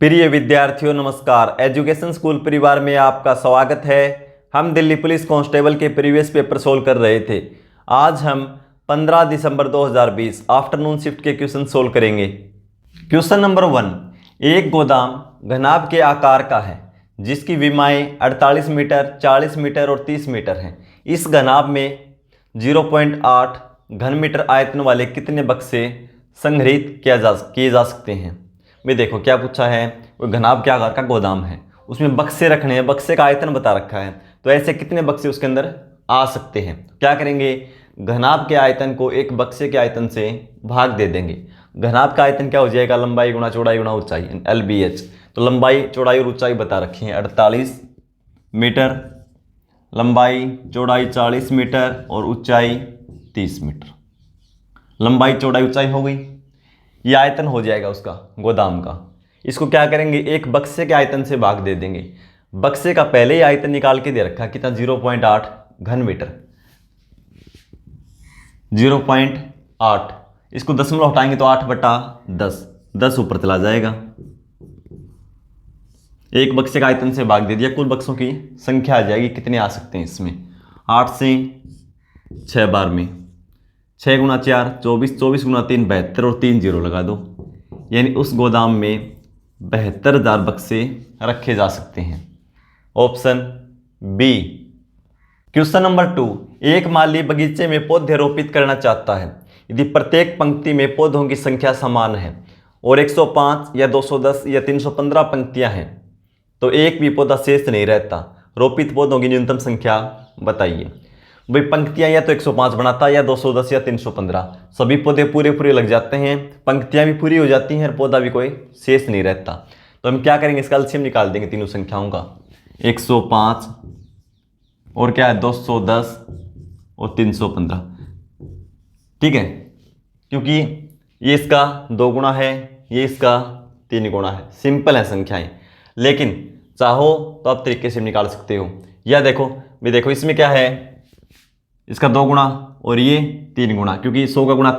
प्रिय विद्यार्थियों नमस्कार। एजुकेशन स्कूल परिवार में आपका स्वागत है। हम दिल्ली पुलिस कांस्टेबल के प्रीवियस पेपर सोल्व कर रहे थे। आज हम 15 दिसंबर 2020 आफ्टरनून शिफ्ट के क्वेश्चन सोल्व करेंगे। क्वेश्चन नंबर 1, एक गोदाम घनाभ के आकार का है जिसकी विमाएं 48 मीटर, 40 मीटर और 30 मीटर हैं। इस घनाभ में 0.8 घन मीटर आयतन वाले कितने बक्से संग्रहित किए जा सकते हैं। भाई देखो क्या पूछा है, वो घनाभ के आकार का गोदाम है, उसमें बक्से रखने हैं, बक्से का आयतन बता रखा है, तो ऐसे कितने बक्से उसके अंदर आ सकते हैं। क्या करेंगे, घनाभ के आयतन को एक बक्से के आयतन से भाग दे देंगे। घनाभ का आयतन क्या हो जाएगा, लंबाई गुणा चौड़ाई गुणा ऊंचाई, LBH। तो लंबाई चौड़ाई और ऊंचाई बता रखी है 48 मीटर, लंबाई चौड़ाई 40 मीटर और ऊंचाई 30 मीटर। लंबाई चौड़ाई ऊंचाई हो गई, ये आयतन हो जाएगा उसका गोदाम का। इसको क्या करेंगे, एक बक्से के आयतन से भाग दे देंगे। बक्से का पहले ही आयतन निकाल के दे रखा है कितना, 0.8 घन मीटर। 0.8, इसको दशमलव हटाएंगे तो 8/10, 10 ऊपर चला जाएगा। एक बक्से का आयतन से भाग दे दिया, कुल बक्सों की संख्या आ जाएगी, कितने आ सकते हैं इसमें। 8 से 6 बार में 6 गुणा 4 24, 24 गुणा 3 72 और 3 जीरो लगा दो, यानी उस गोदाम में 72,000 बक्से रखे जा सकते हैं। Option B. क्वेश्चन नंबर 2, एक माली बगीचे में पौधे रोपित करना चाहता है। यदि प्रत्येक पंक्ति में पौधों की संख्या समान है और 105 या 210 या 315 पंक्तियां हैं तो एक भी पौधा शेष नहीं रहता। रोपित पौधों की न्यूनतम संख्या बताइए। भाई पंक्तियां या तो 105 बनाता या 210 या 315, सभी पौधे पूरे लग जाते हैं, पंक्तियां भी पूरी हो जाती हैं और पौधा भी कोई शेष नहीं रहता। तो हम क्या करेंगे, इसका एलसीएम निकाल देंगे तीनों संख्याओं का। 105 और क्या है 210 और 315, ठीक है, क्योंकि ये इसका 2 गुणा है, ये इसका 3 गुणा है। सिंपल है संख्याएं, लेकिन चाहो तो आप तरीके से निकाल सकते हो। या देखो इसमें क्या है, इसका 2 गुणा और ये 3 गुणा, क्योंकि 100 का गुणा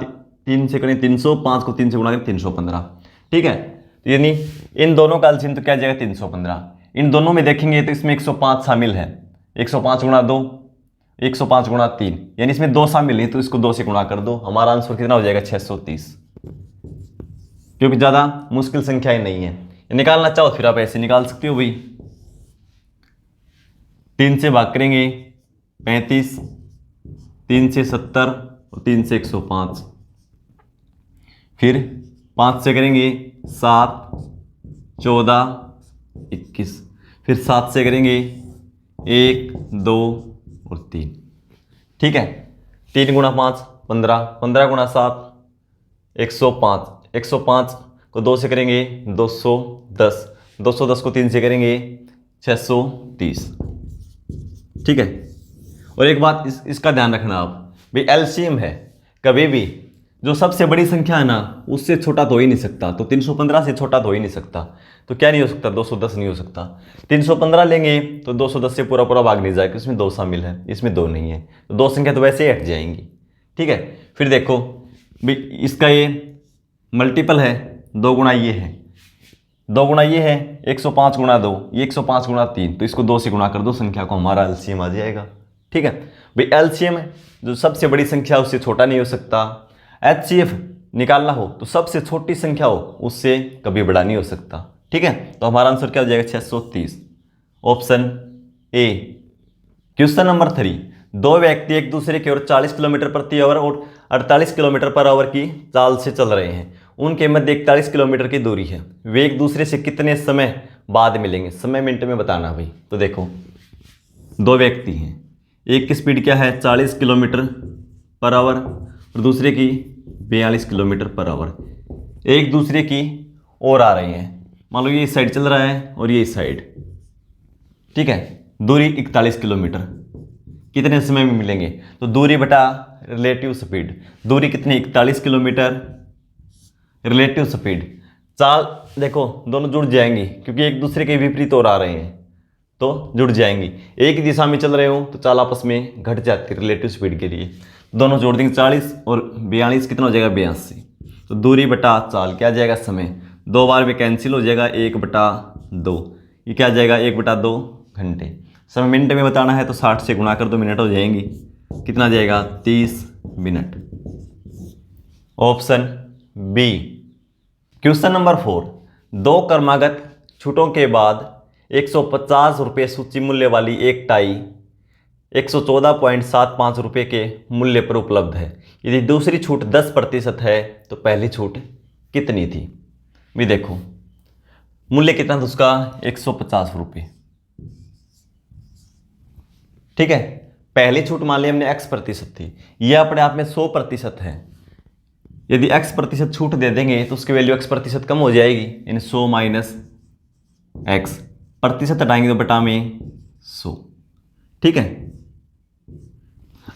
3 से करें 300, 5 को 3 से गुणा करें 315, ठीक है। तो यानी इन दोनों का एलसीएम तो क्या जाएगा 315। इन दोनों में देखेंगे तो इसमें 105 शामिल है, 105 गुणा 2, 105 गुणा 3, यानी इसमें 2 शामिल है, तो इसको 2 से गुणा कर दो। हमारा आंसर कितना हो जाएगा 630, क्योंकि ज़्यादा मुश्किल संख्याएं नहीं है। निकालना चाहो फिर आप ऐसे निकाल सकते हो। भाई 3 से भाग करेंगे 35, 3 से 70 और 3 से 105, फिर 5 से करेंगे 7, 14, 21, फिर 7 से करेंगे 1, 2 और 3, ठीक है। 3 गुणा 5 15, 15 गुणा 7 105, 105 को 2 से करेंगे 210, 210 को 3 से करेंगे 630, ठीक है। और एक बात इसका ध्यान रखना आप, भाई एलसीएम है, कभी भी जो सबसे बड़ी संख्या है ना उससे छोटा तो हो ही नहीं सकता। तो 315 से छोटा तो हो ही नहीं सकता, तो क्या नहीं हो सकता, 210 नहीं हो सकता। 315 लेंगे तो 210 से पूरा भाग नहीं जाएगा, इसमें 2 शामिल है, इसमें 2 नहीं है, तो 2 संख्या तो वैसे ही हट जाएंगी, ठीक है। फिर देखो भाई इसका ये मल्टीपल है, 2 गुणा ये है, 2 गुणा ये है, 105 गुणा 2, ये 105 गुणा 3, तो इसको 2 से गुणा कर दो, संख्या को हमारा एलसीएम आ जाएगा, ठीक है। भाई एलसीएम जो सबसे बड़ी संख्या उससे छोटा नहीं हो सकता। एचसीएफ निकालना हो तो सबसे छोटी संख्या हो उससे कभी बड़ा नहीं हो सकता, ठीक है। तो हमारा आंसर क्या हो जाएगा 630, ऑप्शन ए। क्वेश्चन नंबर 3, 2 व्यक्ति एक दूसरे की ओर 40 किलोमीटर प्रति आवर और 48 किलोमीटर पर आवर की चाल से चल रहे हैं। उनके मध्य 41 किलोमीटर की दूरी है, वे एक दूसरे से कितने समय बाद मिलेंगे। समय मिनट में बताना भाई। तो देखो 2 व्यक्ति हैं, एक की स्पीड क्या है 40 किलोमीटर पर आवर और दूसरे की 42 किलोमीटर पर आवर, एक दूसरे की ओर आ रहे हैं। मान लो ये इस साइड चल रहा है और ये इस साइड, ठीक है। दूरी 41 किलोमीटर, कितने समय में मिलेंगे, तो दूरी बटा रिलेटिव स्पीड, दूरी कितनी 41 किलोमीटर, रिलेटिव स्पीड, चाल देखो दोनों जुड़ जाएंगी क्योंकि एक दूसरे के विपरीत ओर आ रहे हैं तो जुड़ जाएंगी। एक ही दिशा में चल रहे हो तो चाल आपस में घट जाती है रिलेटिव स्पीड के लिए। दोनों जोड़ देंगे 40 और 42 कितना हो जाएगा 82, तो दूरी बटा चाल क्या जाएगा समय, 2 बार में कैंसिल हो जाएगा, 1/2। ये क्या आ जाएगा, 1/2 घंटे। समय मिनट में बताना है तो 60 से गुणा कर दो, मिनट हो जाएंगी। कितना आ जाएगा, 30 minute. Option B. Question number 4, 2 क्रमागत छूटों के बाद 150 रुपये सूची मूल्य वाली एक टाई 114.75 रुपये के मूल्य पर उपलब्ध है। यदि दूसरी छूट 10% है तो पहली छूट कितनी थी। भी देखो मूल्य कितना था उसका, 150 रुपये। ठीक है, पहली छूट मान ली हमने x% थी, यह अपने आप में 100% है। यदि x% छूट दे देंगे तो उसकी वैल्यू x% कम हो जाएगी, यानी 100 माइनस x, प्रतिशत हटाएंगे तो बटा में 100। ठीक है,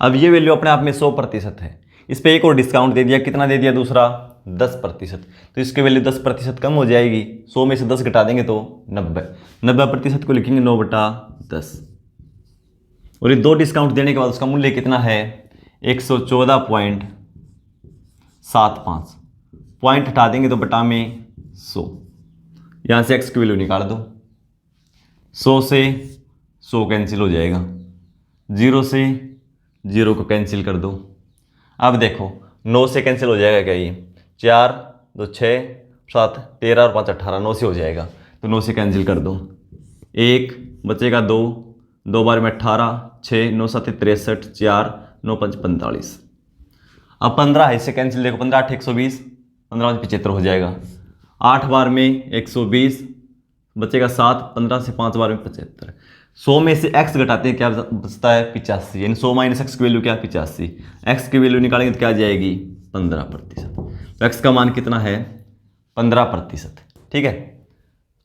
अब ये वैल्यू अपने आप में 100% है। इस पर एक और डिस्काउंट दे दिया, कितना दे दिया दूसरा, 10%। तो इसकी वैल्यू 10% कम हो जाएगी, 100 में से 10 घटा देंगे तो 90% को लिखेंगे 9/10। और ये 2 डिस्काउंट देने के बाद उसका मूल्य कितना है, 114.75। पॉइंट हटा देंगे तो बटा में 100। यहाँ से x की वैल्यू निकाल दो, 100 से 100 कैंसिल हो जाएगा, 0 से 0 को कैंसिल कर दो। अब देखो 9 से कैंसिल हो जाएगा क्या, ये 4 2 6 7 13 और 5 18, 9 से हो जाएगा तो 9 से कैंसिल कर दो। 1 बचेगा 2, 2 बार में 18, 6 9 7 63, 4 9 5 45। अब 15 है, इससे कैंसिल देखो, 15 8 120, 15 75 हो जाएगा। 8 बार में 120 बचेगा 7, 15 से 5 बार में 75। 100 में से x घटाते हैं, क्या बचता है, 85, यानी 100 माइनस एक्स की वैल्यू क्या, 85। x की वैल्यू निकालेंगे तो क्या आ जाएगी, 15%। तो x का मान कितना है, 15%। ठीक है,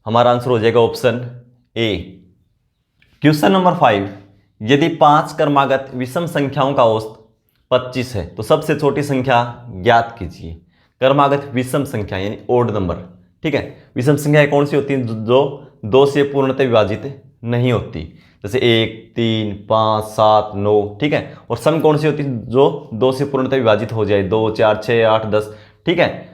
हमारा आंसर हो जाएगा ऑप्शन ए। क्वेश्चन नंबर 5, यदि 5 क्रमागत विषम संख्याओं का औसत 25 है तो सबसे छोटी संख्या ज्ञात कीजिए। क्रमागत विषम संख्या यानी ओड नंबर। ठीक है, विषम संख्याएं कौन सी होती हैं, जो 2 से पूर्णतः विभाजित नहीं होती, जैसे 1 3 5 7 9। ठीक है, और सम कौन सी होती है, जो 2 से पूर्णतः विभाजित हो जाए, 2 4 6 8 10। ठीक है,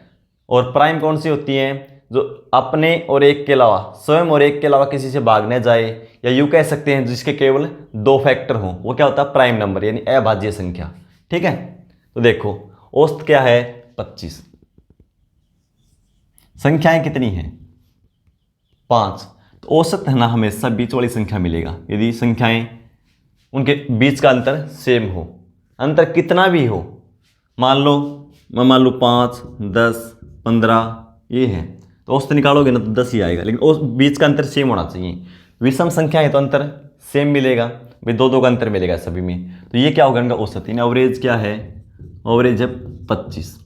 और प्राइम कौन सी होती हैं, जो अपने और एक के अलावा, स्वयं और एक के अलावा किसी से भाग न जाए, या यूँ कह सकते हैं जिसके केवल 2 फैक्टर हों, वो क्या होता है, प्राइम नंबर यानी अभाज्य संख्या। ठीक है, तो देखो औसत क्या है, 25। संख्याएं कितनी हैं, 5। तो औसत है ना, हमेशा बीच वाली संख्या मिलेगा। यदि संख्याएं उनके बीच का अंतर सेम हो, अंतर कितना भी हो, मान लो 5 10 15 ये है, तो औसत निकालोगे ना तो 10 ही आएगा, लेकिन उस बीच का अंतर सेम होना चाहिए। विषम संख्या है तो अंतर सेम मिलेगा, भाई 2 का अंतर मिलेगा सभी में, तो ये क्या होगा, इनका औसत। यानी एवरेज क्या है, एवरेज है 25।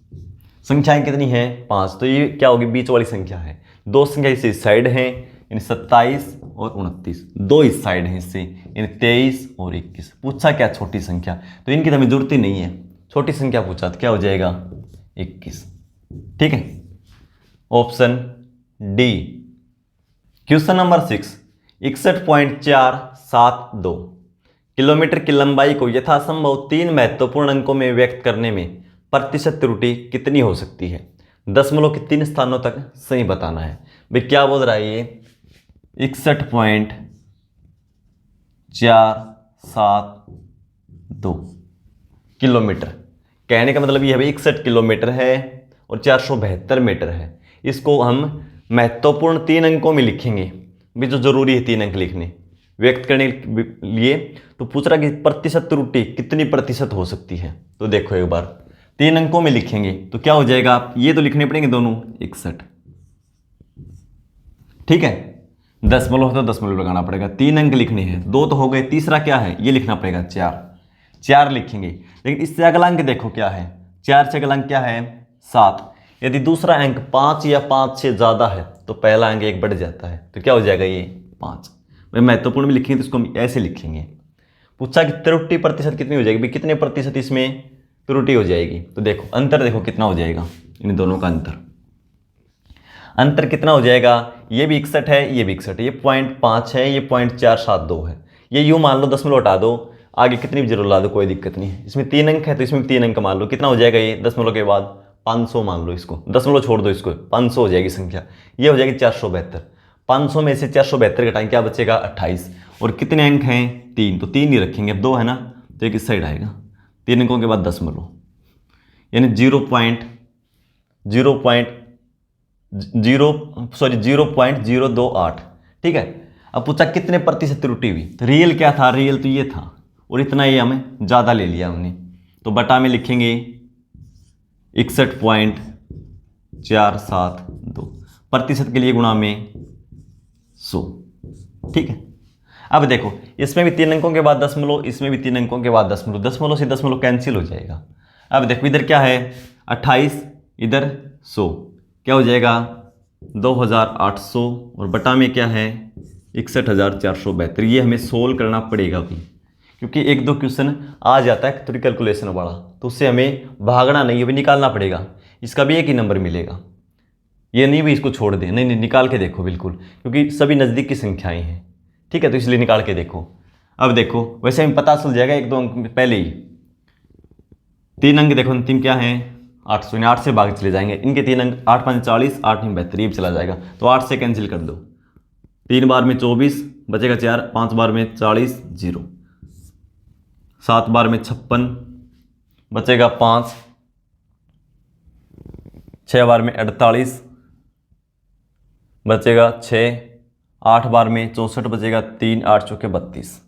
संख्याएं कितनी है, 5, तो ये क्या होगी, बीच वाली संख्या है। 2 संख्या इस साइड है, यानी 27 और 29, 2 इस साइड है इससे, यानी 23 और 21। पूछा क्या, छोटी संख्या, तो इनकी तो हमें जरूरत ही नहीं है, छोटी संख्या पूछा तो क्या हो जाएगा, 21। ठीक है, option D. Question number 6, 61.472 kilometre की लंबाई को यथासंभव 3 महत्वपूर्ण अंकों में व्यक्त करने में प्रतिशत त्रुटि कितनी हो सकती है। दशमलव के 3 स्थानों तक सही बताना है। भाई क्या बोल रहा है ये, 61.472 किलोमीटर। कहने का मतलब ये है भाई 61 किलोमीटर है और 472 मीटर है। इसको हम महत्वपूर्ण 3 अंकों में लिखेंगे, भी जो जरूरी है 3 अंक लिखने व्यक्त करने के लिए। तो पूछ रहा कि प्रतिशत त्रुटि कितनी प्रतिशत हो सकती है, तो देखो एक बार 3 अंकों में लिखेंगे तो क्या हो जाएगा, ये तो लिखने पड़ेंगे दोनों 61। ठीक है, दशमलव तो दशमलव लगाना पड़ेगा, 3 अंक लिखने हैं, 2 तो हो गए, तीसरा क्या है, ये लिखना पड़ेगा 4 लिखेंगे। लेकिन इससे अगला अंक देखो क्या है, 4 से अगला अंक क्या है, 7। यदि दूसरा अंक 5 या 5 से ज़्यादा है तो पहला अंक 1 बढ़ जाता है, तो क्या हो जाएगा ये 5। भाई महत्वपूर्ण में लिखेंगे तो इसको हम ऐसे लिखेंगे। पूछा कि त्रुटि प्रतिशत कितनी हो जाएगी, भाई कितने प्रतिशत इसमें त्रुटि हो जाएगी, तो देखो अंतर देखो कितना हो जाएगा, इन दोनों का अंतर कितना हो जाएगा, ये भी 61 है, ये भी 61 है, ये 0.5 है, ये 0.472 है। ये यूँ मान लो, दशमलव हटा दो, आगे कितनी भी जरूर ला दो, कोई दिक्कत नहीं है। इसमें 3 अंक है तो इसमें 3 अंक मान लो, कितना हो जाएगा ये दशमलव के बाद 500 मान लो इसको, दशमलव छोड़ दो इसको, 500 हो जाएगी संख्या। ये हो जाएगी 472। 500 में से 472 घटाएं, क्या बचेगा 28। और कितने अंक हैं 3, तो 3 ही रखेंगे, अब 2 है ना, तो एक इस साइड आएगा। 3 अंकों के बाद दशमलव, यानी 0.028। ठीक है। अब पूछा कितने प्रतिशत त्रुटि हुई, तो रियल क्या था, रियल तो ये था और इतना ही हमें ज़्यादा ले लिया हमने, तो बटा में लिखेंगे 61.472, प्रतिशत के लिए गुणा में 100। ठीक है। अब देखो इसमें भी 3 अंकों के बाद दशमलव, इसमें भी 3 अंकों के बाद दशमलव, दशमलव से दशमलव कैंसिल हो जाएगा। अब देखो इधर क्या है 28, इधर 100, क्या हो जाएगा 2800 और बटा में क्या है 61,472। ये हमें सोल्व करना पड़ेगा भी, क्योंकि 1-2 क्वेश्चन आ जाता है थोड़ी कैलकुलेशन वाला, तो उससे हमें भागना नहीं है, भी निकालना पड़ेगा। इसका भी एक ही नंबर मिलेगा, ये नहीं भी इसको छोड़ दें, नहीं नहीं निकाल के देखो बिल्कुल, क्योंकि सभी नज़दीक की संख्याएं हैं। ठीक है, तो इसलिए निकाल के देखो। अब देखो वैसे हमें पता चल जाएगा 1-2 अंक पहले ही। 3 अंक देखो अंतिम क्या है 800, 8 से भाग चले जाएंगे, इनके 3 अंक 8 5 40, 8 9 72, ये चला जाएगा, तो 8 से कैंसिल कर दो। 3 बार में 24 बचेगा 4, 5 बार में 40 0, 7 बार में 56 बचेगा 5, 6 बार में 48 बचेगा 6, 8 बार में 64 बचेगा 3, 8 चौके 32।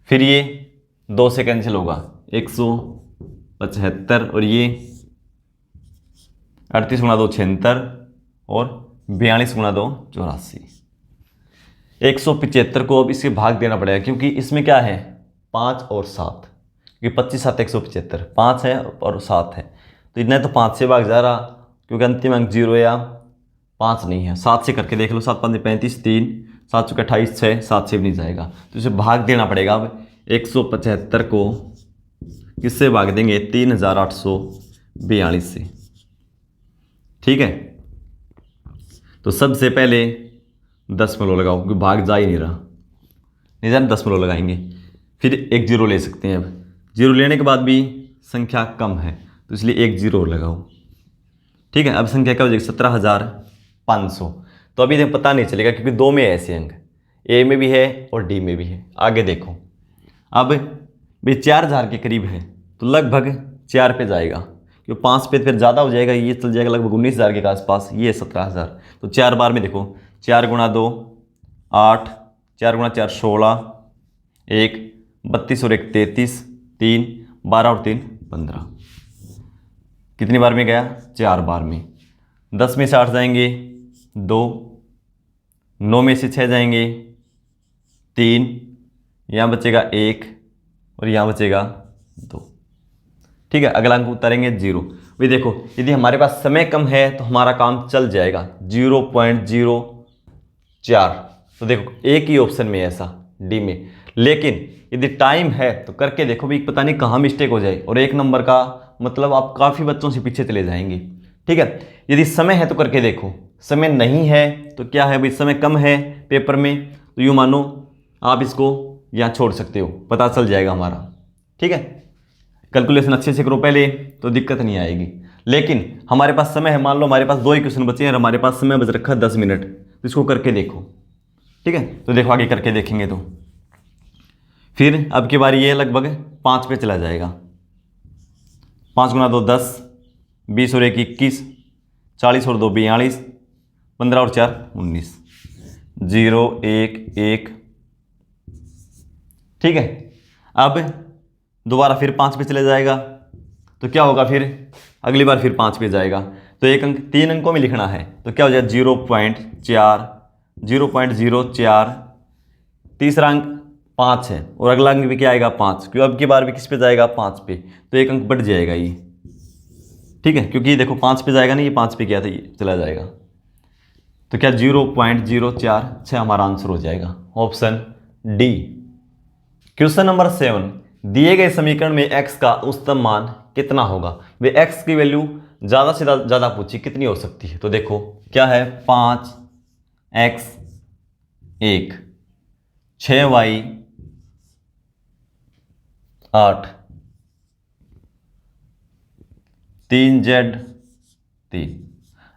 फिर ये 2 से कैंसिल होगा 175, और ये 38 गुणा 2 76 और 42 गुणा 2 84। 175 को अब इसके भाग देना पड़ेगा, क्योंकि इसमें क्या है 5 और 7, क्योंकि 25 7 175, 5 है और 7 है, तो इतना तो 5 से भाग जा रहा, क्योंकि अंतिम अंक 0 या 5 नहीं है। 7 से करके देख लो, 7 5 35, 3 7 चौके 28, 6 7 से भी नहीं जाएगा, तो इसे भाग देना पड़ेगा। अब 175 को किससे भाग देंगे 3842 से। ठीक है, तो सबसे पहले दशमलव लगाओ, क्योंकि भाग जा ही नहीं रहा, नहीं जान दशमलव लगाएंगे, फिर एक 0 ले सकते हैं। अब 0 लेने के बाद भी संख्या कम है, तो इसलिए एक 0 लगाओ। ठीक है, अब संख्या क्या हो जाएगी 17,500। तो अभी तक पता नहीं चलेगा, क्योंकि 2 में ऐसे अंक, ए में भी है और डी में भी है। आगे देखो, अब भाई 4000 के करीब है, तो लगभग 4 पे जाएगा, क्योंकि 5 पे फिर ज़्यादा हो जाएगा, ये चल जाएगा लगभग 19,000 के आसपास, ये 17,000। तो 4 बार में देखो 4 गुणा 2 8, 4 गुणा 4 16, 1 32 और 1 33, 3 12 और 3 15। कितनी बार में गया 4 बार में। 10 में से 8 जाएंगे 2, 9 में से 6 जाएंगे 3, यहाँ बचेगा 1 और यहाँ बचेगा 2। ठीक है, अगला अंक उतारेंगे 0। भाई देखो यदि हमारे पास समय कम है तो हमारा काम चल जाएगा 0.04, तो देखो एक ही ऑप्शन में ऐसा डी में। लेकिन यदि टाइम है तो करके देखो भी, पता नहीं कहाँ मिस्टेक हो जाए और 1 नंबर का मतलब आप काफ़ी बच्चों से पीछे चले जाएंगे। ठीक है, यदि समय है तो करके देखो, समय नहीं है तो क्या है भाई, समय कम है पेपर में, तो यूँ मानो आप इसको यहाँ छोड़ सकते हो, पता चल जाएगा हमारा। ठीक है, कैलकुलेशन अच्छे से करो पहले, तो दिक्कत नहीं आएगी। लेकिन हमारे पास समय है, मान लो हमारे पास 2 ही क्वेश्चन बचे हैं और हमारे पास समय बच रखा 10 मिनट, तो इसको करके देखो। ठीक है, तो देखो आगे करके देखेंगे, तो फिर अब की बारी ये लगभग 5 पे चला जाएगा। 5 गुणा 2 10, 20 और 1 21, 40 और 2 42, 15 और 4 19, 0 1 1। ठीक है, अब दोबारा फिर 5 पे चले जाएगा, तो क्या होगा फिर अगली बार फिर 5 पे जाएगा, तो एक अंक 3 अंकों में लिखना है, तो क्या हो जाएगा 0.04। तीसरा अंक 5 है और अगला अंक भी क्या आएगा 5, क्यों अब की बार भी किस पे जाएगा 5 पे, तो एक अंक बढ़ जाएगा ये। ठीक है, क्योंकि देखो 5 पे जाएगा नहीं, ये 5 पे गया था, ये चला जाएगा, तो क्या 0.046 हमारा आंसर हो जाएगा, ऑप्शन डी। क्वेश्चन नंबर 7, दिए गए समीकरण में x का उच्चतम मान कितना होगा। वे x की वैल्यू ज़्यादा से ज़्यादा पूछी, कितनी हो सकती है, तो देखो क्या है 5x 1, 6y 8, 3z 3।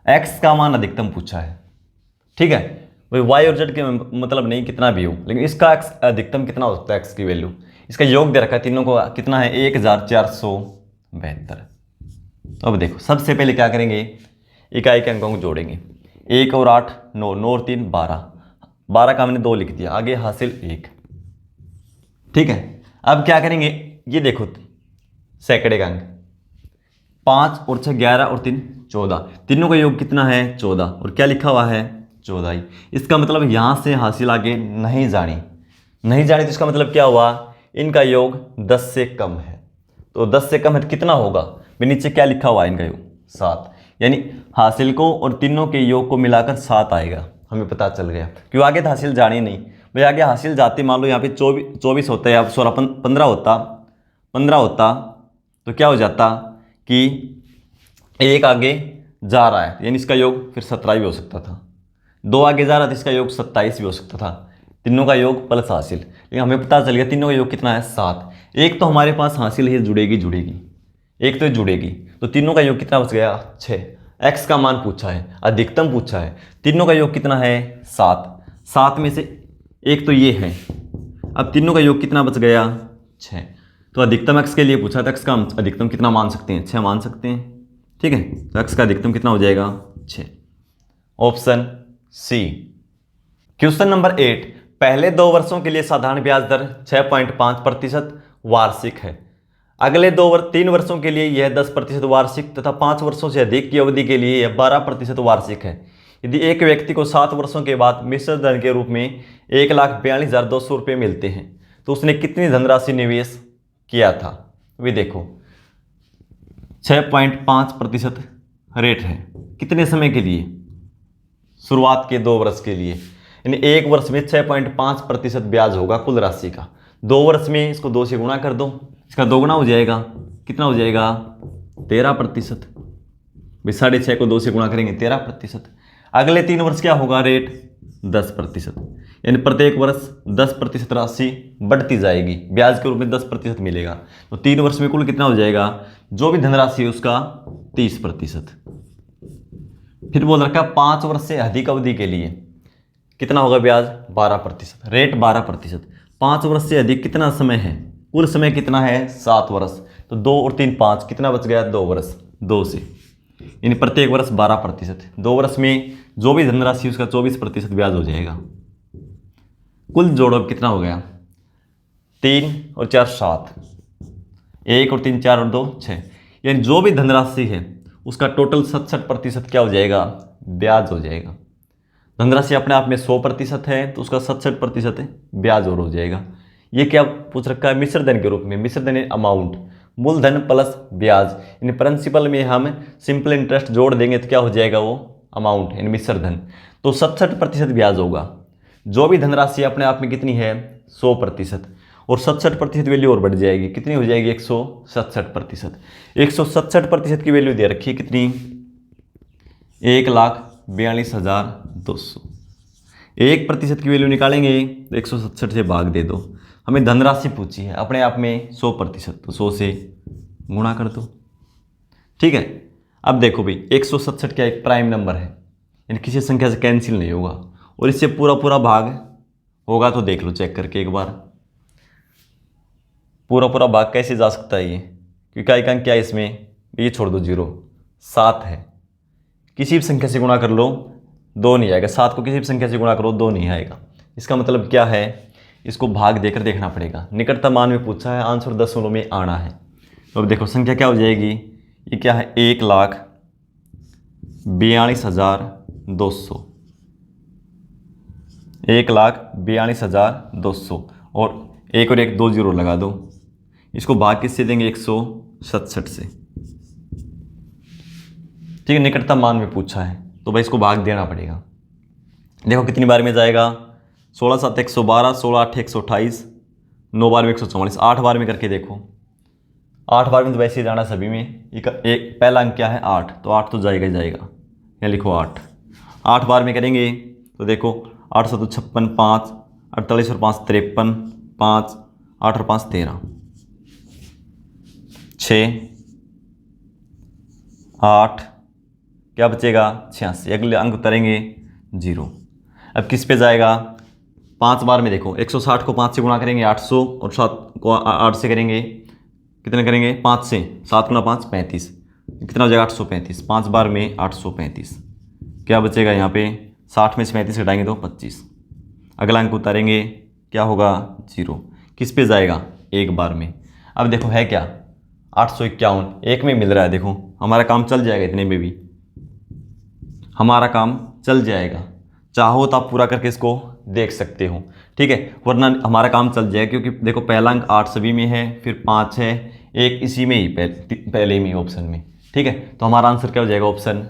एक्स का मान अधिकतम पूछा है, ठीक है भाई। वाई और जेड के मतलब नहीं कितना भी हो, लेकिन इसका एक्स अधिकतम कितना हो सकता है, एक्स की वैल्यू। इसका योग दे रखा है तीनों को, कितना है 1472। तो अब देखो सबसे पहले क्या करेंगे, इकाई के अंकों को जोड़ेंगे। 1 और 8 9, 9 और 3 12, 12 का हमने 2 लिख दिया, आगे हासिल 1, ठीक है। अब क्या करेंगे, ये देखो सैकड़े का अंक 5 और 6 11 और 3 14, तीनों का योग कितना है 14, और क्या लिखा हुआ है 14 ही। इसका मतलब यहां से हासिल आगे नहीं जानी, नहीं जानी तो इसका मतलब क्या हुआ, इनका योग 10 से कम है। तो 10 से कम है तो कितना होगा, नीचे क्या लिखा हुआ है इनका योग 7, यानी हासिल को और तीनों के योग को मिलाकर 7 आएगा, हमें पता चल गया। क्यों, आगे तो हासिल जानी नहीं भाई, आगे हासिल जाते मान लो यहाँ पे 24 होता है, या 15 होता तो क्या हो जाता कि एक आगे जा रहा है, यानी इसका योग फिर 17 भी हो सकता था। 2 आगे जा रहा था, इसका योग 27 भी हो सकता था। तीनों का योग प्लस हासिल, लेकिन हमें पता चल गया तीनों का योग कितना है 7। एक तो हमारे पास हासिल है, जुड़ेगी, एक तो जुड़ेगी, तो तीनों का योग कितना बच गया 6। एक्स का मान पूछा है, अधिकतम पूछा है, तीनों का योग कितना है 7। 7 में से एक तो ये है, अब तीनों का योग कितना बच गया 6। तो अधिकतम एक्स के लिए पूछा था, एक्स का हम अधिकतम कितना मान सकते हैं, 6 मान सकते हैं, ठीक है। तो एक्स का अधिकतम कितना हो जाएगा 6, ऑप्शन सी। क्वेश्चन नंबर 8, पहले 2 वर्षों के लिए साधारण ब्याज दर 6.5% वार्षिक है, अगले 3 वर्षों के लिए यह 10% वार्षिक तथा 5 वर्षों से अधिक की अवधि के लिए यह 12% वार्षिक है। यदि एक व्यक्ति को 7 वर्षों के बाद मिश्र धन के रूप में 1,42,200 रुपये मिलते हैं तो उसने कितनी धनराशि निवेश किया था। वे देखो 6.5% रेट है, कितने समय के लिए, शुरुआत के 2 वर्ष के लिए, यानी एक वर्ष में 6.5% ब्याज होगा कुल राशि का। 2 वर्ष में इसको 2 से गुणा कर दो, इसका 2 गुना हो जाएगा, कितना हो जाएगा 13%। भाई 6.5 को 2 से गुणा करेंगे 13%। अगले 3 वर्ष क्या होगा रेट 10%, यानी प्रत्येक वर्ष 10% राशि बढ़ती जाएगी, ब्याज के रूप में 10% मिलेगा। तो 3 वर्ष में कुल कितना हो जाएगा, जो भी धनराशि है उसका 30%। फिर बोल रखा 5 वर्ष से अधिक अवधि के लिए कितना होगा ब्याज 12%, रेट 12%। 5 वर्ष से अधिक कितना समय है, कुल समय कितना है 7 वर्ष, तो 2 और 3 5, कितना बच गया 2 वर्ष, 2 से, यानी प्रत्येक वर्ष 12%। 2 वर्ष में जो भी धनराशि उसका 24% ब्याज हो जाएगा। कुल जोड़ो कितना हो गया 3 और 4 7, 1 और 3 4 और 2 6, यानी जो भी धनराशि है उसका टोटल 67% क्या हो जाएगा ब्याज हो जाएगा। धनराशि अपने आप में 100% है तो उसका 67% ब्याज और हो जाएगा। ये क्या पूछ रखा है मिश्र धन के रूप में, मिश्र धन अमाउंट मूलधन प्लस ब्याज, यानी प्रिंसिपल में हम सिंपल इंटरेस्ट जोड़ देंगे तो क्या हो जाएगा वो अमाउंट यानी मिश्र धन, तो 67% ब्याज होगा। जो भी धनराशि अपने आप में कितनी है 100%, और 67% वैल्यू और बढ़ जाएगी, कितनी हो जाएगी 167%। 167% की वैल्यू दे रखी है कितनी 1,42,200। 1% की वैल्यू निकालेंगे तो 167 से भाग दे दो, हमें धनराशि पूछी है अपने आप में 100%, तो 100 से गुणा कर दो, ठीक है। अब देखो भाई 167 क्या एक प्राइम नंबर है, यानी किसी संख्या से कैंसिल नहीं होगा, और इससे पूरा पूरा भाग होगा तो देख लो चेक करके एक बार, पूरा पूरा भाग कैसे जा सकता है ये, क्योंकि इकाई क्या है इसमें, ये छोड़ दो 0, 7 है, किसी भी संख्या से गुणा कर लो 2 नहीं आएगा, 7 को किसी भी संख्या से गुणा करो 2 नहीं आएगा। इसका मतलब क्या है, इसको भाग देकर देखना पड़ेगा। निकटतम मान में पूछा है, आंसर दशमलव में आना है। तो अब देखो संख्या क्या हो जाएगी, ये क्या है 1,42,200, 1,42,200, और 1 और 1 2 0 लगा दो, इसको भाग किससे देंगे 167 से, ठीक है। निकटतम मान में पूछा है तो भाई इसको भाग देना पड़ेगा। देखो कितनी बार में जाएगा 16 7 112, 16 8 128, 9 बार में 144, 8 बार में करके देखो, 8 बार में तो वैसे ही जाना सभी में। एक पहला अंक क्या है 8, तो 8 तो जाएगा ही जाएगा, यहाँ लिखो 8। 8 बार में करेंगे तो देखो 8 7 56, 5 48 और 5 53, 5 8 और 5 13, 6 8 क्या बचेगा 86। अगले अंक उतारेंगे 0। अब किस पे जाएगा, 5 बार में देखो 160 को 5 से गुणा करेंगे 800 और 7 को 8 से करेंगे, कितने करेंगे 5 से, 7 गुना 5 35, कितना हो जाएगा 835। 5 बार में 835, क्या बचेगा यहाँ पे 60 में से 35 घटाएंगे तो 25। अगला अंक उतारेंगे क्या होगा 0। किस पे जाएगा, एक बार में। अब देखो है क्या 851, एक में मिल रहा है, देखो हमारा काम चल जाएगा, इतने में भी हमारा काम चल जाएगा। चाहो तो आप पूरा करके इसको देख सकते हो, ठीक है, वरना हमारा काम चल जाएगा, क्योंकि देखो पहला अंक 8 सभी में है, फिर 5 है, एक इसी में ही पहले में ऑप्शन में, ठीक है। तो हमारा आंसर क्या हो जाएगा, ऑप्शन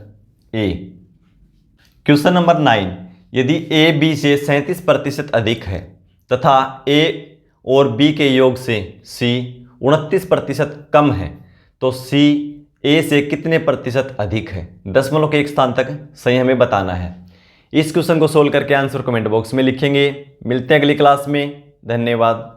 ए। क्वेश्चन नंबर 9, यदि ए बी से 37% अधिक है तथा ए और बी के योग से सी 29% कम है, तो सी ए से कितने प्रतिशत अधिक है। दशमलव के एक स्थान तक सही हमें बताना है। इस क्वेश्चन को सोल्व करके आंसर कमेंट बॉक्स में लिखेंगे। मिलते हैं अगली क्लास में, धन्यवाद।